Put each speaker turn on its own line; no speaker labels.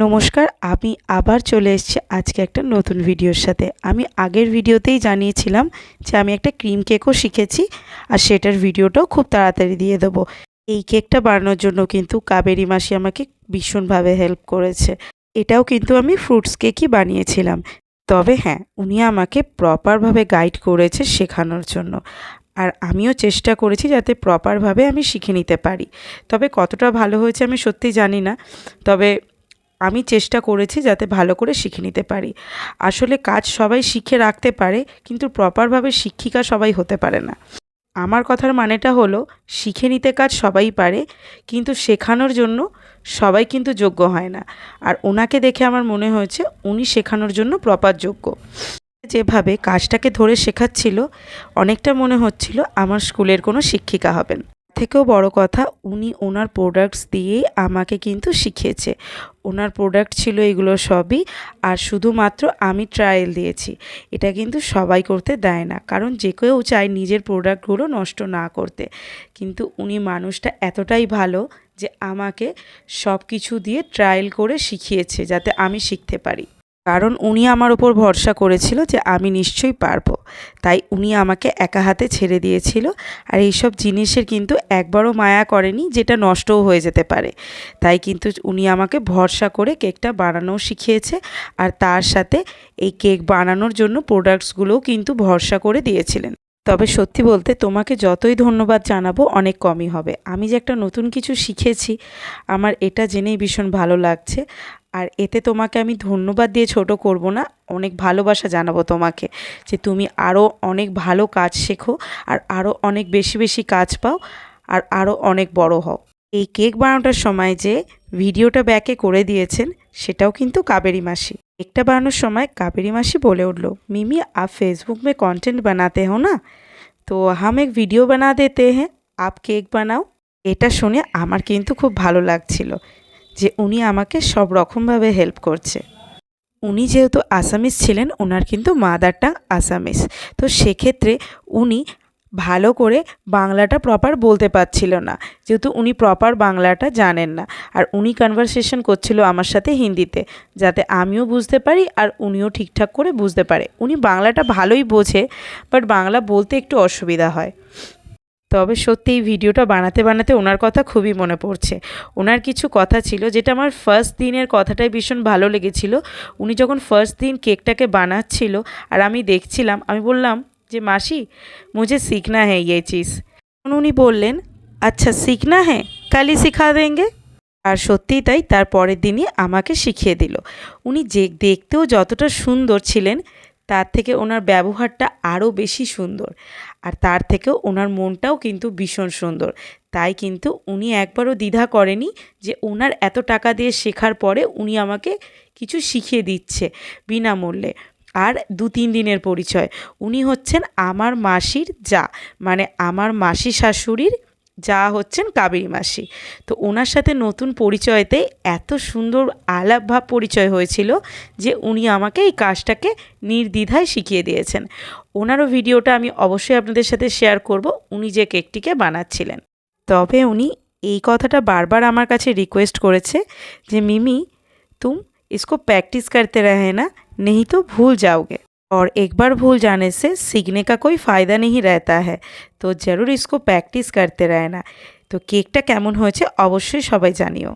নমস্কার, আমি আবার চলে এসেছি আজকে একটা নতুন ভিডিওর সাথে। আমি আগের ভিডিওতেই জানিয়েছিলাম যে আমি একটা ক্রিম কেকও শিখেছি, আর সেটার ভিডিওটাও খুব তাড়াতাড়ি দিয়ে দেবো। এই কেকটা বানানোর জন্য কিন্তু কাবেরী মাসি আমাকে ভীষণভাবে হেল্প করেছে। এটাও কিন্তু আমি ফ্রুটস কেকই বানিয়েছিলাম, তবে হ্যাঁ, উনি আমাকে প্রপারভাবে গাইড করেছে শেখানোর জন্য। আর আমিও চেষ্টা করেছি যাতে প্রপারভাবে আমি শিখে নিতে পারি। তবে কতটা ভালো হয়েছে আমি সত্যিই জানি না, তবে আমি চেষ্টা করেছি যাতে ভালো করে শিখে নিতে পারি। আসলে কাজ সবাই শিখে রাখতে পারে, কিন্তু প্রপারভাবে শিক্ষিকা সবাই হতে পারে না। আমার কথার মানেটা হলো, শিখে নিতে কাজ সবাই পারে, কিন্তু শেখানোর জন্য সবাই কিন্তু যোগ্য হয় না। আর ওনাকে দেখে আমার মনে হয়েছে উনি শেখানোর জন্য প্রপার যোগ্য। যেভাবে কাজটাকে ধরে শেখাচ্ছিল, অনেকটা মনে হচ্ছিল আমার স্কুলের কোনো শিক্ষিকা হবেন। থেকেও বড় কথা, উনি ওনার প্রোডাক্টস দিয়েই আমাকে কিন্তু শিখিয়েছে। ওনার প্রোডাক্ট ছিল এগুলো সবই, আর শুধুমাত্র আমি ট্রায়াল দিয়েছি। এটা কিন্তু সবাই করতে দেয় না, কারণ যে কেউ চায় নিজের প্রোডাক্টগুলো নষ্ট না করতে। কিন্তু উনি মানুষটা এতটাই ভালো যে আমাকে সব কিছু দিয়ে ট্রায়াল করে শিখিয়েছে যাতে আমি শিখতে পারি। কারণ উনি আমার ওপর ভরসা করেছিল যে আমি নিশ্চয়ই পারবো, তাই উনি আমাকে একা হাতে ছেড়ে দিয়েছিল। আর এইসব জিনিসের কিন্তু একবারও মায়া করেনি যেটা নষ্টও হয়ে যেতে পারে। তাই কিন্তু উনি আমাকে ভরসা করে কেকটা বানানোও শিখিয়েছে, আর তার সাথে এই কেক বানানোর জন্য প্রোডাক্টসগুলোও কিন্তু ভরসা করে দিয়েছিলেন। তবে সত্যি বলতে, তোমাকে যতই ধন্যবাদ জানাবো অনেক কমই হবে। আমি যে একটা নতুন কিছু শিখেছি, আমার এটা জেনেই ভীষণ ভালো লাগছে। আর এতে তোমাকে আমি ধন্যবাদ দিয়ে ছোট করব না, অনেক ভালোবাসা জানাবো তোমাকে, যে তুমি আরও অনেক ভালো কাজ শেখো, আর আরও অনেক বেশি বেশি কাজ পাও, আর আরও অনেক বড় হও। এই কেক বানানোটার সময় যে ভিডিওটা ব্যাকে করে দিয়েছেন, সেটাও কিন্তু কাবেরী মাসি। কেকটা বানানোর সময় কাবেরী মাসি বলে উঠলো, মিমি आप फेसबुक में कंटेंट बनाते हो ना, তো हम एक वीडियो बना देते हैं, आप केक बनाओ। এটা শুনে আমার কিন্তু খুব ভালো লাগছিল যে উনি আমাকে সব রকমভাবে হেল্প করছে। উনি যেহেতু আসামিস ছিলেন, ওনার কিন্তু মাদার টাং আসামিস, তো সেক্ষেত্রে উনি ভালো করে বাংলাটা প্রপার বলতে পারছিল না, যেহেতু উনি প্রপার বাংলাটা জানেন না। আর উনি কনভারসেশন করছিল আমার সাথে হিন্দিতে, যাতে আমিও বুঝতে পারি আর উনিও ঠিকঠাক করে বুঝতে পারে। উনি বাংলাটা ভালোই বোঝে, বাট বাংলা বলতে একটু অসুবিধা হয়। তবে সত্যি এই ভিডিওটা বানাতে বানাতে ওনার কথা খুবই মনে পড়ছে। ওনার কিছু কথা ছিল যেটা আমার ফার্স্ট দিনের কথাটাই ভীষণ ভালো লেগেছিল। উনি যখন ফার্স্ট দিন কেকটাকে বানাচ্ছিল আর আমি দেখছিলাম, আমি বললাম যে মাসি, মুঝে सीखना है ये चीज़। উনি বললেন, আচ্ছা सीखना है, কালই सिखा देंगे। আর সত্যিই তাই, তার পরের দিনই আমাকে শিখিয়ে দিল। উনি যে দেখতেও যতটা সুন্দর ছিলেন, তার থেকে ওনার ব্যবহারটা আরও বেশি সুন্দর, আর তার থেকেও ওনার মনটাও কিন্তু ভীষণ সুন্দর। তাই কিন্তু উনি একবারও দ্বিধা করেনি যে ওনার এত টাকা দিয়ে শেখার পরে উনি আমাকে কিছু শিখিয়ে দিচ্ছে বিনামূল্যে। আর ২-৩ দিনের পরিচয়। উনি হচ্ছেন আমার মাসির জা, মানে আমার মাসি শাশুড়ির যা হচ্ছেন কাবেরী মাসি। তো ওনার সাথে নতুন পরিচয়তে এত সুন্দর আলাপভাব পরিচয় হয়েছিল যে উনি আমাকে এই কাজটাকে নির্দ্বিধায় শিখিয়ে দিয়েছেন। ওনারও ভিডিওটা আমি অবশ্যই আপনাদের সাথে শেয়ার করব, উনি যে কেকটিকে বানাচ্ছিলেন। তবে উনি এই কথাটা বারবার আমার কাছে রিকোয়েস্ট করেছে যে মিমি, तुम इसको प्रैक्टिस करते रहे ना, नहीं तो भूल जाओगे, और एक बार भूल जाने से सीखने का कोई फ़ायदा नहीं रहता है, तो ज़रूर इसको प्रैक्टिस करते रहना। তো কেকটা কেমন হয়েছে অবশ্যই সবাই জানিও।